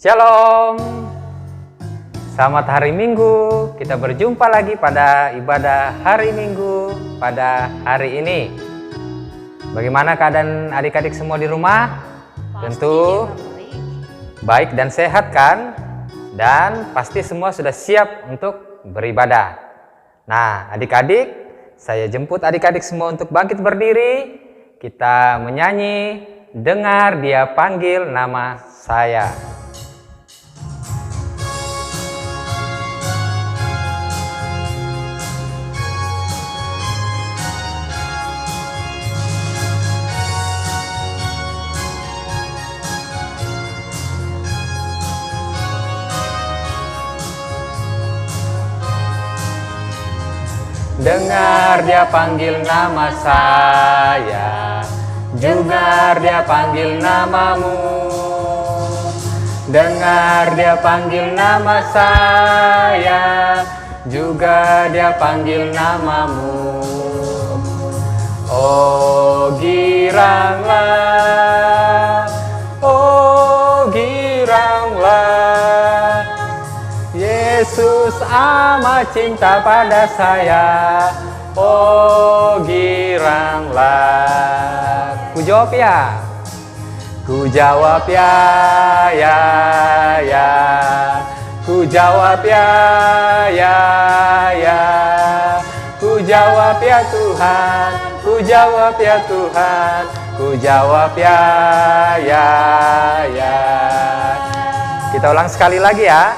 Shalom. Selamat hari Minggu. Kita berjumpa lagi pada ibadah hari Minggu pada hari ini. Bagaimana keadaan adik-adik semua di rumah? Tentu baik dan sehat kan? Dan pasti semua sudah siap untuk beribadah. Nah, adik-adik, saya jemput adik-adik semua untuk bangkit berdiri. Kita menyanyi, dengar Dia panggil nama saya. Dengar Dia panggil nama saya, juga Dia panggil namamu. Dengar Dia panggil nama saya, juga Dia panggil namamu. Oh giranglah, oh giranglah, Yesus amat cinta pada saya. Oh giranglah. Ku jawab ya. Ku jawab ya, ya, ya. Ku jawab ya, ya, ya. Ku jawab ya Tuhan. Ku jawab ya Tuhan. Ku jawab ya, ya, ya. Kita ulang sekali lagi ya.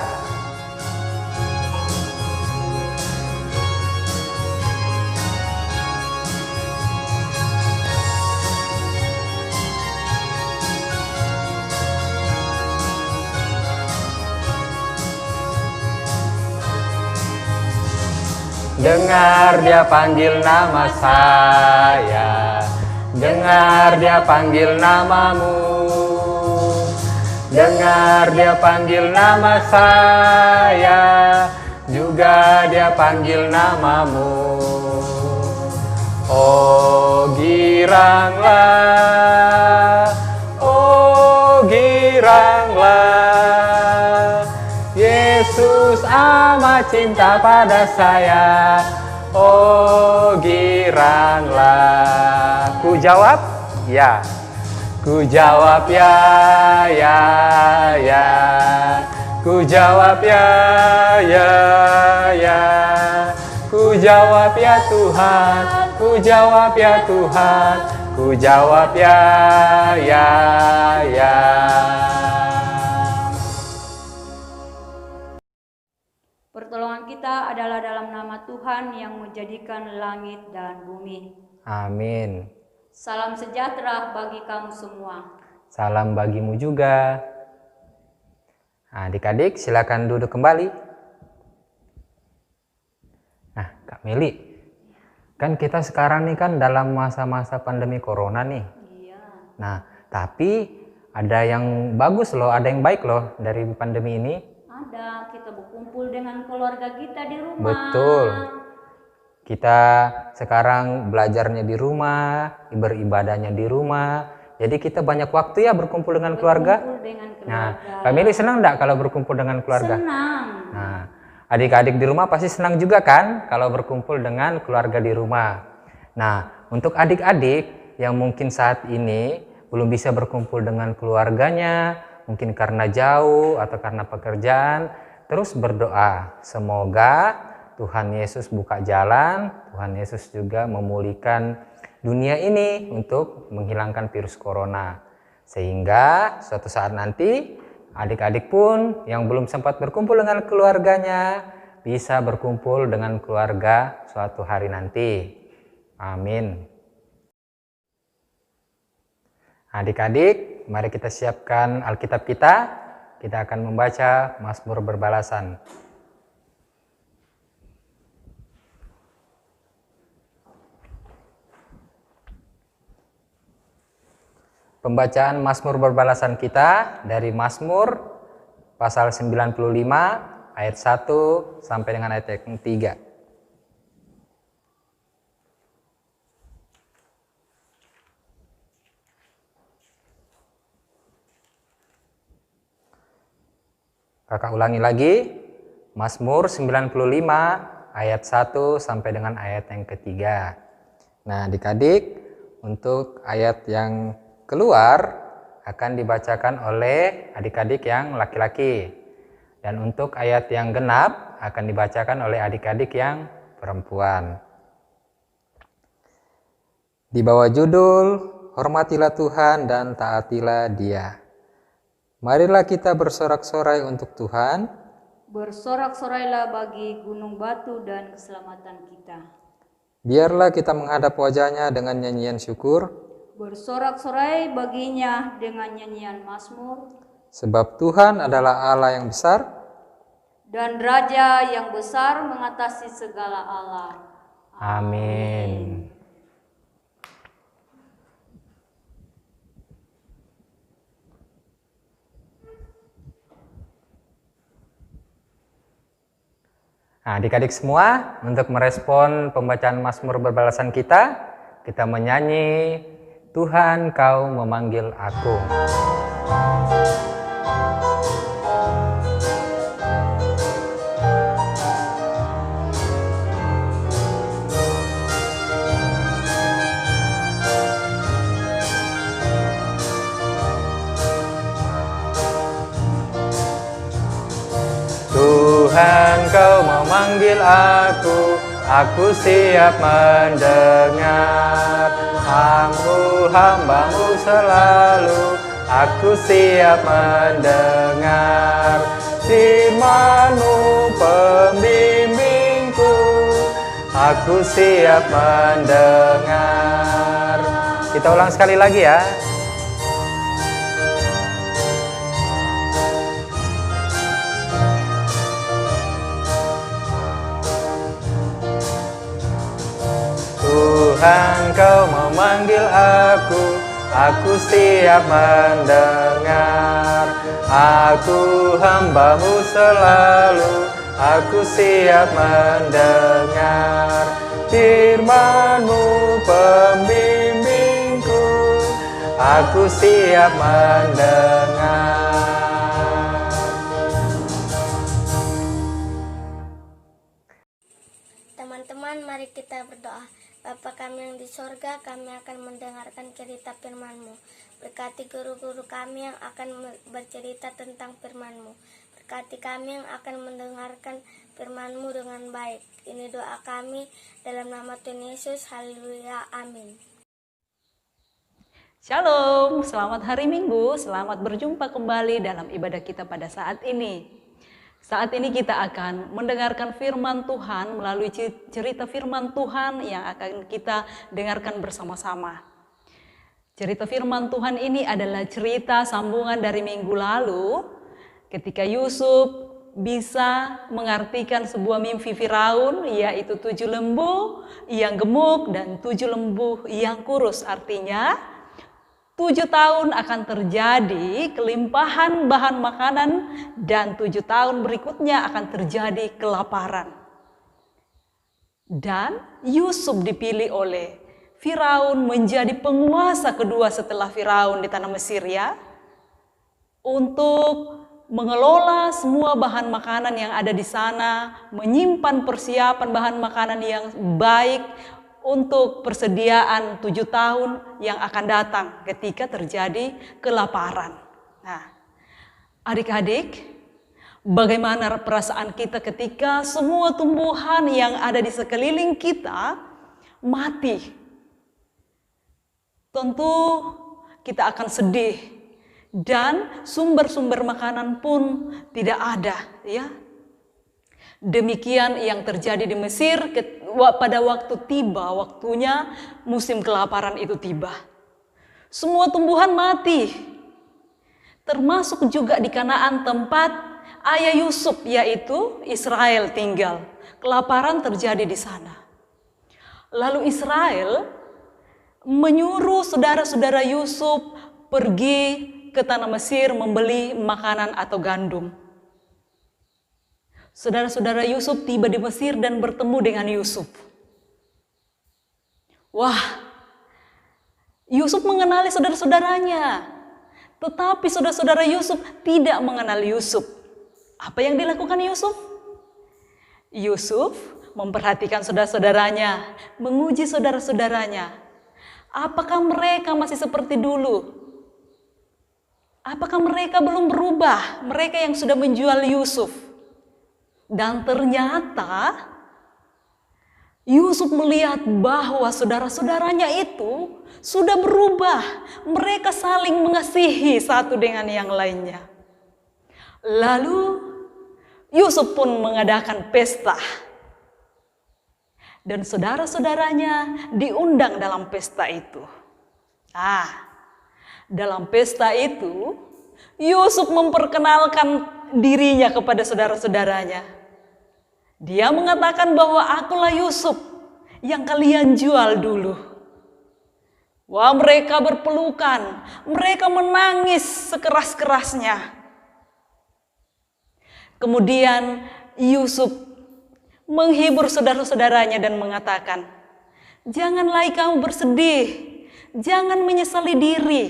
Dengar Dia panggil nama saya, dengar Dia panggil namamu. Dengar Dia panggil nama saya, juga Dia panggil namamu. Oh giranglah, oh giranglah, Yesus amat cinta pada saya. Oh giranglah. Ku jawab ya. Ku jawab ya, ya, ya. Ku jawab ya, ya, ya. Ku jawab ya Tuhan. Ku jawab ya Tuhan. Ku jawab ya, ya, ya. Pertolongan kita adalah dalam nama Tuhan yang menjadikan langit dan bumi. Amin. Salam sejahtera bagi kamu semua. Salam bagimu juga. Adik-adik silakan duduk kembali. Nah, Kak Meli, kan kita sekarang nih kan dalam masa-masa pandemi corona nih. Iya. Nah, tapi ada yang bagus loh, ada yang baik loh dari pandemi ini. Ada, kita berkumpul dengan keluarga kita di rumah. Betul. Kita sekarang belajarnya di rumah, beribadahnya di rumah. Jadi kita banyak waktu ya berkumpul dengan keluarga. Berkumpul dengan keluarga. Nah, Kak Meli senang enggak kalau berkumpul dengan keluarga? Senang. Nah, adik-adik di rumah pasti senang juga kan kalau berkumpul dengan keluarga di rumah. Nah, untuk adik-adik yang mungkin saat ini belum bisa berkumpul dengan keluarganya, mungkin karena jauh atau karena pekerjaan, terus berdoa. Semoga Tuhan Yesus buka jalan, Tuhan Yesus juga memulihkan dunia ini untuk menghilangkan virus corona. Sehingga suatu saat nanti adik-adik pun yang belum sempat berkumpul dengan keluarganya bisa berkumpul dengan keluarga suatu hari nanti. Amin. Adik-adik, mari kita siapkan Alkitab kita. Kita akan membaca Mazmur Berbalasan. Pembacaan Mazmur Berbalasan kita dari Mazmur pasal 95 ayat 1 sampai dengan ayat yang 3. Kakak ulangi lagi, Mazmur 95 ayat 1 sampai dengan ayat yang ketiga. Nah, adik-adik, untuk ayat yang keluar akan dibacakan oleh adik-adik yang laki-laki. Dan untuk ayat yang genap akan dibacakan oleh adik-adik yang perempuan. Di bawah judul, Hormatilah Tuhan dan taatilah Dia. Marilah kita bersorak-sorai untuk Tuhan. Bersorak-sorailah bagi gunung batu dan keselamatan kita. Biarlah kita menghadap wajah-Nya dengan nyanyian syukur. Bersorak-sorai baginya dengan nyanyian mazmur. Sebab Tuhan adalah Allah yang besar Dan Raja yang besar mengatasi segala Allah. Amin. Nah, adik-adik semua, untuk merespon pembacaan Mazmur berbalasan kita menyanyi Tuhan Kau Memanggil Aku. Tuhan Kau memanggil aku siap mendengar. Aku hamba-Mu selalu, aku siap mendengar. Firman-Mu pembimbingku, aku siap mendengar. Kita ulang sekali lagi ya. Tuhan Kau memanggil aku siap mendengar. Aku hamba-Mu selalu, aku siap mendengar. Firman-Mu pembimbingku, aku siap mendengar. Teman-teman, mari kita berdoa. Bapa kami yang di sorga, kami akan mendengarkan cerita firman-Mu. Berkati guru-guru kami yang akan bercerita tentang firman-Mu. Berkati kami yang akan mendengarkan firman-Mu dengan baik. Ini doa kami dalam nama Tuhan Yesus. Haleluya. Amin. Shalom, selamat hari Minggu, selamat berjumpa kembali dalam ibadah kita pada saat ini. Saat ini kita akan mendengarkan firman Tuhan melalui cerita firman Tuhan yang akan kita dengarkan bersama-sama. Cerita firman Tuhan ini adalah cerita sambungan dari minggu lalu ketika Yusuf bisa mengartikan sebuah mimpi Firaun, yaitu 7 lembu yang gemuk dan 7 lembu yang kurus. Artinya 7 tahun akan terjadi kelimpahan bahan makanan dan 7 tahun berikutnya akan terjadi kelaparan. Dan Yusuf dipilih oleh Firaun menjadi penguasa kedua setelah Firaun di tanah Mesir ya, untuk mengelola semua bahan makanan yang ada di sana, menyimpan persiapan bahan makanan yang baik untuk persediaan 7 tahun yang akan datang ketika terjadi kelaparan. Nah, adik-adik, bagaimana perasaan kita ketika semua tumbuhan yang ada di sekeliling kita mati? Tentu kita akan sedih dan sumber-sumber makanan pun tidak ada, ya. Demikian yang terjadi di Mesir pada waktu waktunya musim kelaparan itu tiba. Semua tumbuhan mati. Termasuk juga di Kanaan tempat ayah Yusuf yaitu Israel tinggal. Kelaparan terjadi di sana. Lalu Israel menyuruh saudara-saudara Yusuf pergi ke tanah Mesir membeli makanan atau gandum. Saudara-saudara Yusuf tiba di Mesir dan bertemu dengan Yusuf. Wah, Yusuf mengenali saudara-saudaranya. Tetapi saudara-saudara Yusuf tidak mengenal Yusuf. Apa yang dilakukan Yusuf? Yusuf memperhatikan saudara-saudaranya, menguji saudara-saudaranya. Apakah mereka masih seperti dulu? Apakah mereka belum berubah? Mereka yang sudah menjual Yusuf. Dan ternyata Yusuf melihat bahwa saudara-saudaranya itu sudah berubah. Mereka saling mengasihi satu dengan yang lainnya. Lalu Yusuf pun mengadakan pesta. Dan saudara-saudaranya diundang dalam pesta itu. Dalam pesta itu Yusuf memperkenalkan dirinya kepada saudara-saudaranya. Dia mengatakan bahwa akulah Yusuf yang kalian jual dulu. Wah, mereka berpelukan, mereka menangis sekeras-kerasnya. Kemudian Yusuf menghibur saudara-saudaranya dan mengatakan, janganlah kamu bersedih, jangan menyesali diri.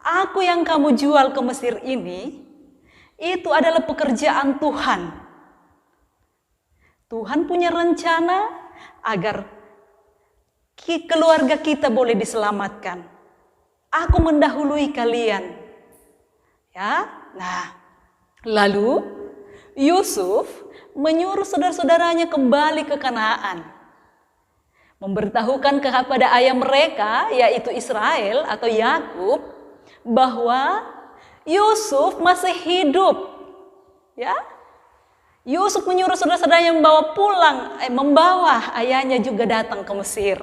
Aku yang kamu jual ke Mesir ini, itu adalah pekerjaan Tuhan. Tuhan punya rencana agar keluarga kita boleh diselamatkan. Aku mendahului kalian. Ya, lalu Yusuf menyuruh saudara-saudaranya kembali ke Kanaan. Memberitahukan kepada ayah mereka, yaitu Israel atau Yakub, bahwa Yusuf masih hidup. Ya, Yusuf menyuruh saudara-saudaranya membawa ayahnya juga datang ke Mesir.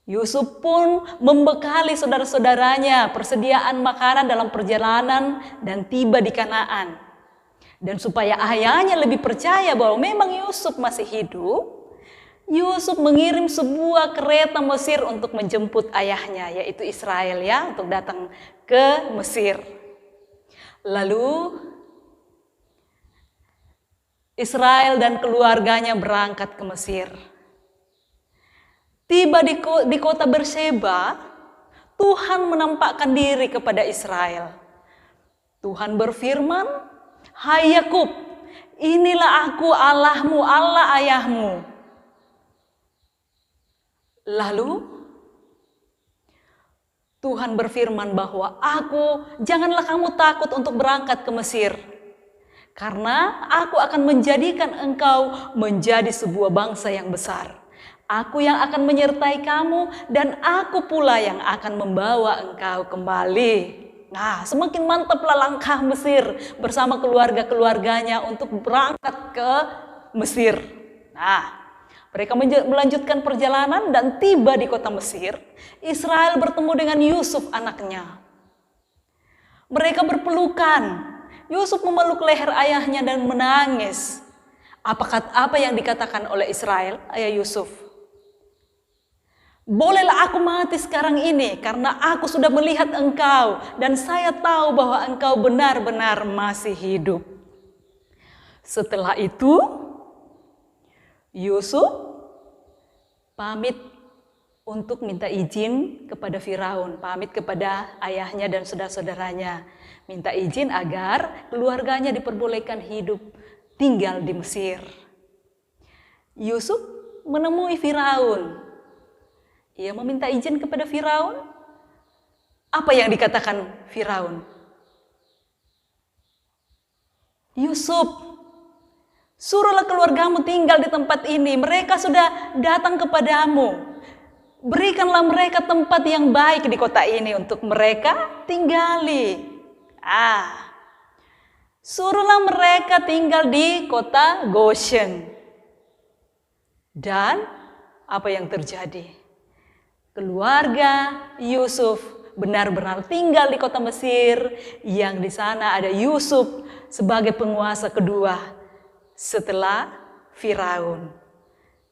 Yusuf pun membekali saudara-saudaranya persediaan makanan dalam perjalanan dan tiba di Kanaan. Dan supaya ayahnya lebih percaya bahwa memang Yusuf masih hidup, Yusuf mengirim sebuah kereta Mesir untuk menjemput ayahnya, yaitu Israel ya, untuk datang ke Mesir. Lalu Israel dan keluarganya berangkat ke Mesir. Tiba di kota Berseba, Tuhan menampakkan diri kepada Israel. Tuhan berfirman, hai Yakub, inilah aku Allahmu, Allah ayahmu. Lalu Tuhan berfirman bahwa janganlah kamu takut untuk berangkat ke Mesir. Karena aku akan menjadikan engkau menjadi sebuah bangsa yang besar. Aku yang akan menyertai kamu dan aku pula yang akan membawa engkau kembali. Semakin mantaplah langkah Mesir bersama keluarga-keluarganya untuk berangkat ke Mesir. Mereka melanjutkan perjalanan dan tiba di kota Mesir. Israel bertemu dengan Yusuf anaknya. Mereka berpelukan. Yusuf memeluk leher ayahnya dan menangis. Apa yang dikatakan oleh Israel, ayah Yusuf? Bolehlah aku mati sekarang ini karena aku sudah melihat engkau dan saya tahu bahwa engkau benar-benar masih hidup. Setelah itu, Yusuf pamit untuk minta izin kepada Firaun, pamit kepada ayahnya dan saudara-saudaranya. Minta izin agar keluarganya diperbolehkan hidup tinggal di Mesir. Yusuf menemui Firaun. Ia meminta izin kepada Firaun. Apa yang dikatakan Firaun? Yusuf, suruhlah keluargamu tinggal di tempat ini. Mereka sudah datang kepadamu. Berikanlah mereka tempat yang baik di kota ini untuk mereka tinggali. Suruhlah mereka tinggal di kota Goshen. Dan apa yang terjadi? Keluarga Yusuf benar-benar tinggal di kota Mesir, yang di sana ada Yusuf sebagai penguasa kedua setelah Firaun.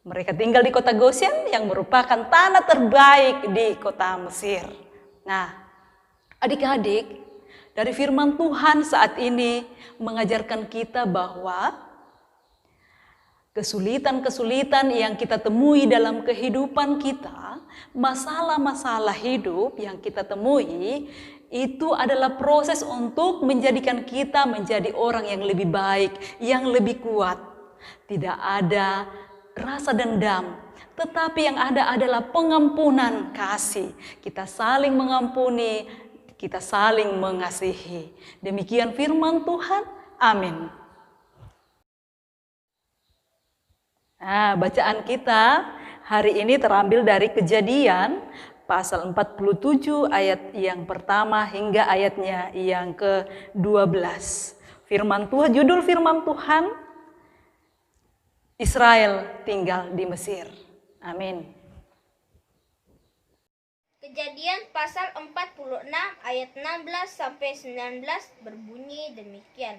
Mereka tinggal di kota Goshen yang merupakan tanah terbaik di kota Mesir. Adik-adik, dari firman Tuhan saat ini mengajarkan kita bahwa kesulitan-kesulitan yang kita temui dalam kehidupan kita, masalah-masalah hidup yang kita temui, Itu adalah proses untuk menjadikan kita menjadi orang yang lebih baik, yang lebih kuat. Tidak ada rasa dendam, tetapi yang ada adalah pengampunan kasih. Kita saling mengampuni, kita saling mengasihi. Demikian firman Tuhan. Amin. Nah, bacaan kita hari ini terambil dari Kejadian pasal 47 ayat yang pertama hingga ayatnya yang ke-12. Firman Tuhan, judul firman Tuhan, Israel tinggal di Mesir. Amin. Kejadian pasal 46 ayat 16 sampai 19 berbunyi demikian.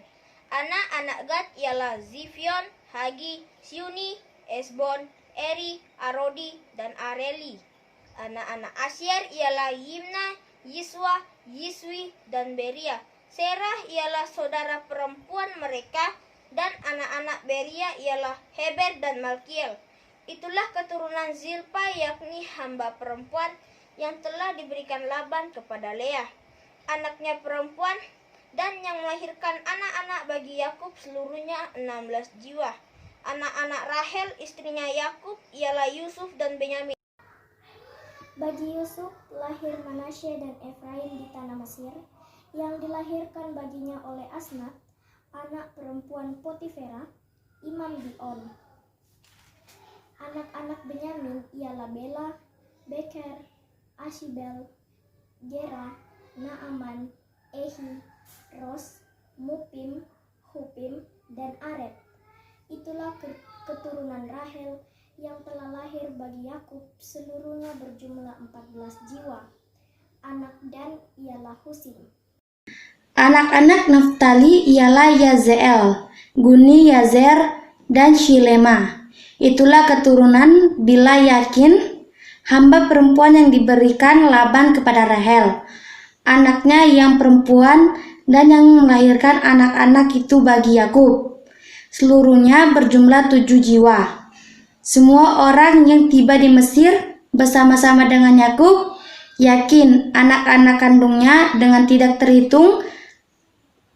Anak-anak Gad ialah Zifion, Hagi, Siuni, Esbon, Eri, Arodi, dan Areli. Anak-anak Asyir ialah Yimna, Yiswa, Yiswi, dan Beria. Serah ialah saudara perempuan mereka, dan anak-anak Beria ialah Heber dan Malkiel. Itulah keturunan Zilpa, yakni hamba perempuan yang telah diberikan Laban kepada Leah, anaknya perempuan, dan yang melahirkan anak-anak bagi Yakub seluruhnya 16 jiwa. Anak-anak Rahel istrinya Yakub ialah Yusuf dan Benyamin. Bagi Yusuf lahir Manasye dan Efraim di tanah Mesir, yang dilahirkan baginya oleh Asnat, anak perempuan Potifera, imam di On. Anak-anak Benyamin ialah Bela, Beker, Ashibel, Gera, Naaman, Ehi, Ros, Mupim, Hupim, dan Aret. Itulah keturunan Rahel yang telah lahir bagi Yakub, seluruhnya berjumlah 14 jiwa. Anak Dan ialah Husim. Anak-anak Naftali ialah Yazeel, Guni, Yazer, dan Shilema. Itulah keturunan Bila Yakin, hamba perempuan yang diberikan Laban kepada Rahel, anaknya yang perempuan, dan yang melahirkan anak-anak itu bagi Yakub. Seluruhnya berjumlah 7 jiwa. Semua orang yang tiba di Mesir bersama-sama dengan Yakub, Yakin, anak-anak kandungnya dengan tidak terhitung,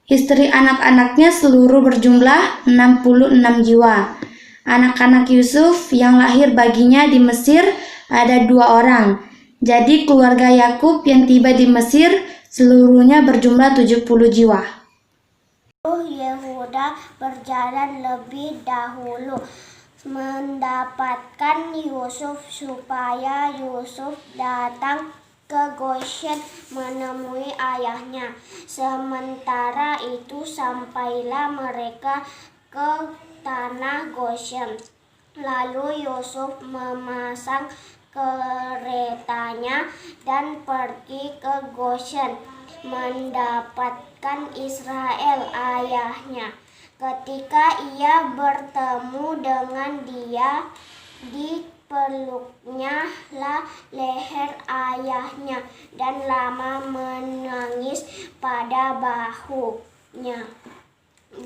istri anak-anaknya seluruh berjumlah 66 jiwa. Anak-anak Yusuf yang lahir baginya di Mesir ada 2 orang. Jadi keluarga Yakub yang tiba di Mesir seluruhnya berjumlah 70 jiwa. Yehuda berjalan lebih dahulu mendapatkan Yusuf supaya Yusuf datang ke Goshen menemui ayahnya. Sementara itu sampailah mereka ke tanah Goshen. Lalu Yusuf memasang keretanya dan pergi ke Goshen mendapatkan Israel ayahnya. Ketika ia bertemu dengan dia, dipeluknya lah leher ayahnya dan lama menangis pada bahunya.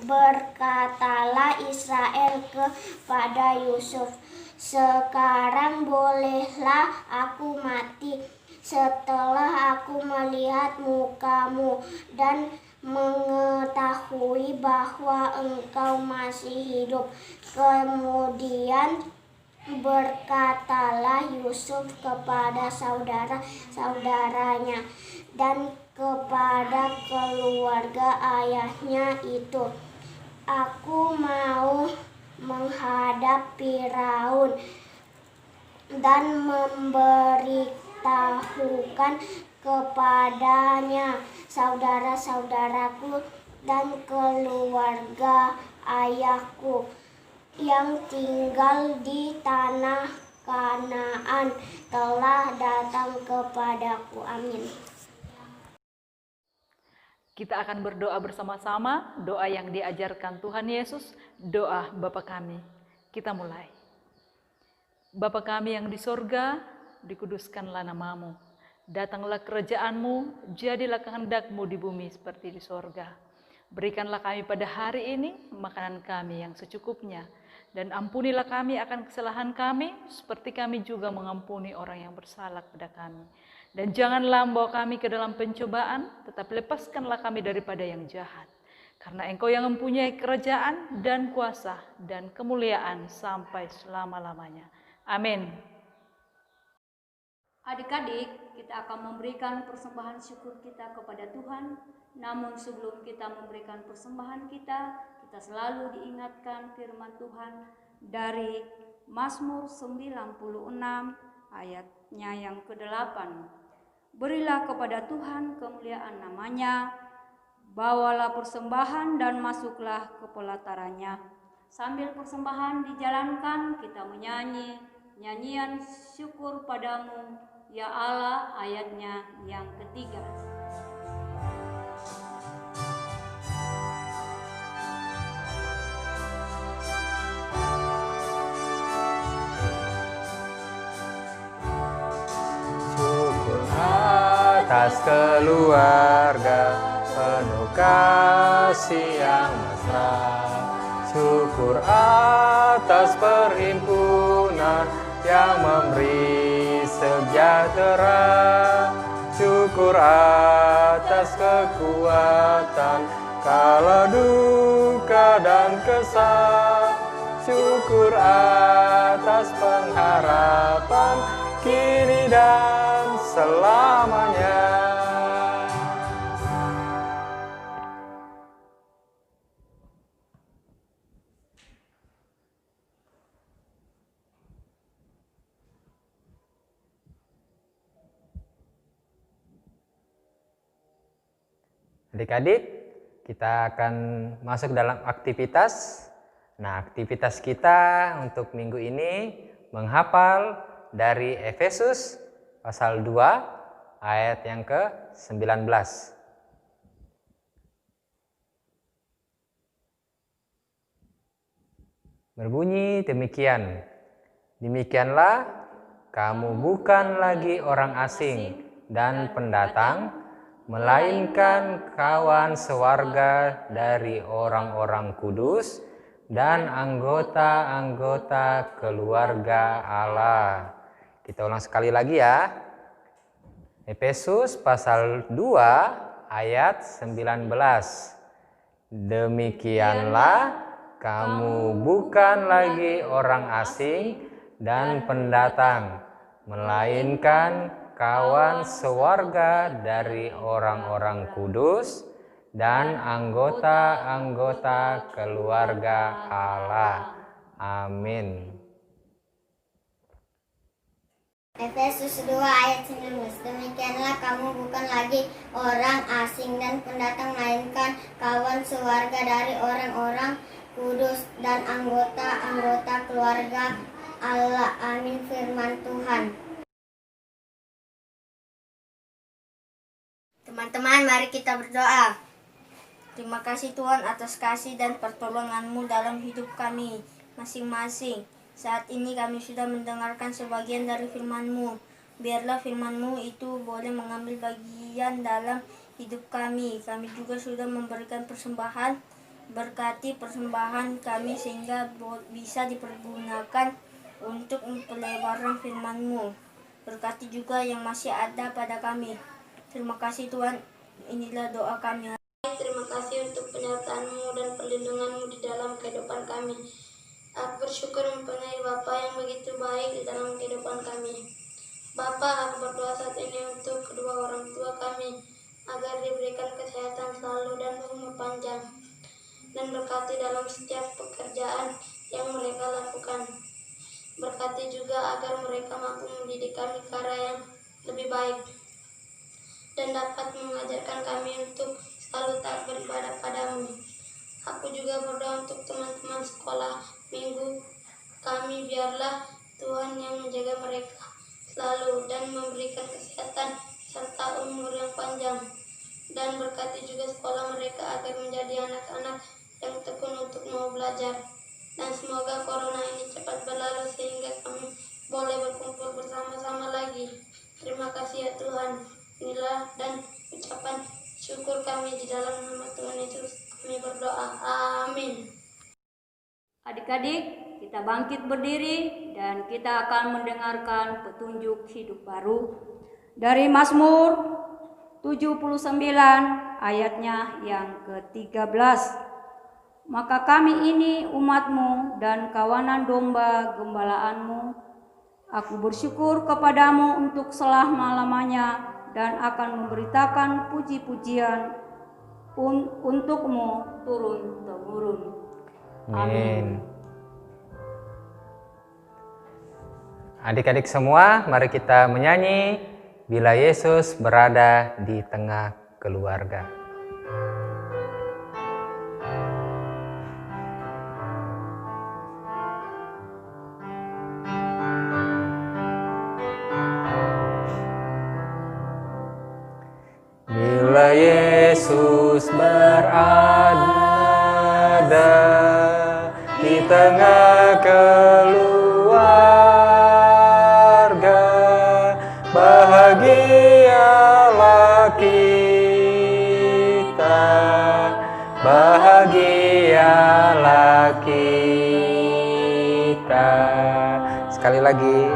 Berkatalah Israel kepada Yusuf, "Sekarang bolehlah aku mati setelah aku melihat mukamu dan mengetahui bahwa engkau masih hidup." Kemudian berkatalah Yusuf kepada saudara-saudaranya dan kepada keluarga ayahnya itu, "Aku mau menghadap Firaun dan memberitahukan kepadanya saudara-saudaraku dan keluarga ayahku yang tinggal di tanah Kanaan telah datang kepadaku." Amin. Kita akan berdoa bersama-sama, doa yang diajarkan Tuhan Yesus, doa Bapa kami. Kita mulai. Bapa kami yang di sorga, dikuduskanlah namamu. Datanglah kerajaan-Mu, jadilah kehendak-Mu di bumi seperti di sorga. Berikanlah kami pada hari ini makanan kami yang secukupnya, dan ampunilah kami akan kesalahan kami, seperti kami juga mengampuni orang yang bersalah kepada kami. Dan janganlah membawa kami ke dalam pencobaan, tetapi lepaskanlah kami daripada yang jahat. Karena Engkau yang mempunyai kerajaan dan kuasa dan kemuliaan sampai selama-lamanya. Amin. Adik-adik, kita akan memberikan persembahan syukur kita kepada Tuhan. Namun sebelum kita memberikan persembahan kita selalu diingatkan firman Tuhan dari Mazmur 96 ayatnya yang ke-8. Berilah kepada Tuhan kemuliaan namanya, bawalah persembahan dan masuklah ke pelatarannya. Sambil persembahan dijalankan, kita menyanyi nyanyian syukur padamu, ya Allah, ayatnya yang ketiga. Atas keluarga penuh kasih yang mesra, syukur atas perhimpunan yang memberi sejahtera, syukur atas kekuatan kala duka dan kesal, syukur atas pengharapan kini dan selamanya. Adik-adik, kita akan masuk dalam aktivitas. Nah, aktivitas kita untuk minggu ini menghafal dari Efesus pasal 2 ayat yang ke-19. Berbunyi demikian. Demikianlah kamu bukan lagi orang asing dan pendatang, melainkan kawan sewarga dari orang-orang kudus dan anggota-anggota keluarga Allah. Kita ulang sekali lagi ya. Efesus pasal 2 ayat 19. Demikianlah kamu bukan lagi orang asing dan pendatang, melainkan kawan sewarga dari orang-orang kudus dan anggota-anggota keluarga Allah. Amin. Efesus 2 ayat 19. Demikianlah kamu bukan lagi orang asing dan pendatang, melainkan kawan sewarga dari orang-orang kudus dan anggota-anggota keluarga Allah. Amin. Firman Tuhan. Teman-teman, mari kita berdoa. Terima kasih Tuhan atas kasih dan pertolongan-Mu dalam hidup kami masing-masing. Saat ini kami sudah mendengarkan sebagian dari firman-Mu. Biarlah firman-Mu itu boleh mengambil bagian dalam hidup kami. Kami juga sudah memberikan persembahan. Berkati persembahan kami sehingga bisa dipergunakan untuk pelebaran firman-Mu. Berkati juga yang masih ada pada kami. Terima kasih Tuhan, inilah doa kami. Terima kasih untuk penyertaan-Mu dan perlindungan-Mu di dalam kehidupan kami. Aku bersyukur mempunyai Bapa yang begitu baik di dalam kehidupan kami. Bapa, aku berdoa saat ini untuk kedua orang tua kami, agar diberikan kesehatan selalu dan umur panjang. Dan berkati dalam setiap pekerjaan yang mereka lakukan. Berkati juga agar mereka mampu mendidik kami ke arah yang lebih baik. Dan dapat mengajarkan kami untuk selalu taat beribadah padamu. Aku juga berdoa untuk teman-teman sekolah minggu kami, biarlah Tuhan yang menjaga mereka selalu dan memberikan kesehatan serta umur yang panjang. Dan berkati juga sekolah mereka agar menjadi anak-anak yang tekun untuk mau belajar. Dan semoga corona ini cepat berlalu sehingga kami boleh berkumpul bersama-sama lagi. Terima kasih ya Tuhan. Inilah dan ucapan syukur kami di dalam nama Tuhan Yesus kami berdoa. Amin. Adik-adik, kita bangkit berdiri dan kita akan mendengarkan petunjuk hidup baru Dari Mazmur 79 ayatnya yang ke-13. Maka kami ini umat-Mu dan kawanan domba gembalaanmu. Aku bersyukur kepadamu untuk selama-lamanya dan akan memberitakan puji-pujian untuk-Mu turun-temurun. Amin. Adik-adik semua, mari kita menyanyi Bila Yesus Berada di Tengah Keluarga. Bila Yesus berada di tengah keluarga, bahagialah kita, bahagialah kita. Sekali lagi.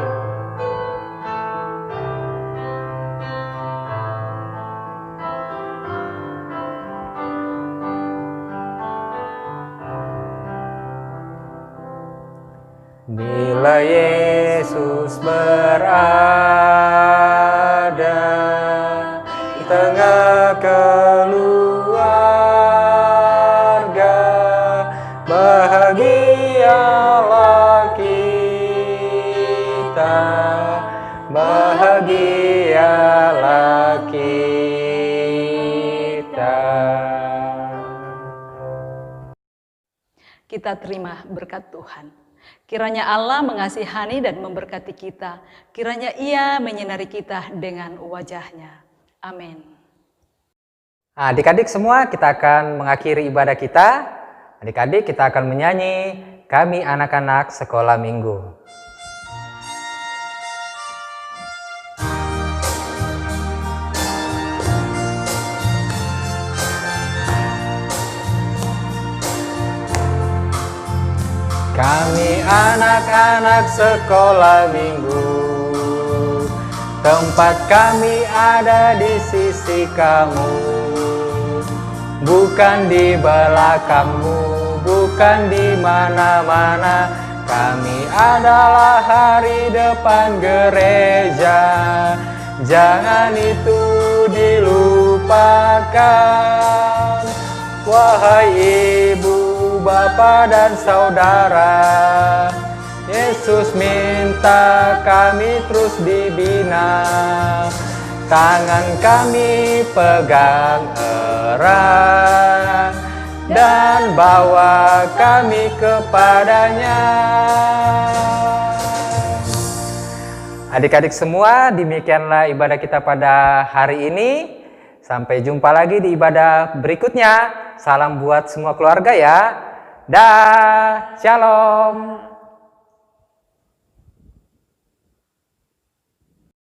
Bila Yesus berada di tengah keluarga, bahagialah kita, bahagialah kita. Kita terima berkat Tuhan. Kiranya Allah mengasihani dan memberkati kita. Kiranya Ia menyinari kita dengan wajah-Nya. Amin. Adik-adik semua, kita akan mengakhiri ibadah kita. Adik-adik, kita akan menyanyi Kami Anak-anak Sekolah Minggu. Kami anak-anak sekolah minggu, tempat kami ada di sisi kamu, bukan di belakangmu, bukan di mana-mana. Kami adalah hari depan gereja, jangan itu dilupakan. Wahai ibu, Bapa dan saudara, Yesus minta kami terus dibina. Tangan kami pegang erat dan bawa kami kepadanya. Adik-adik semua, demikianlah ibadah kita pada hari ini. Sampai jumpa lagi di ibadah berikutnya. Salam buat semua keluarga ya. Dah, shalom.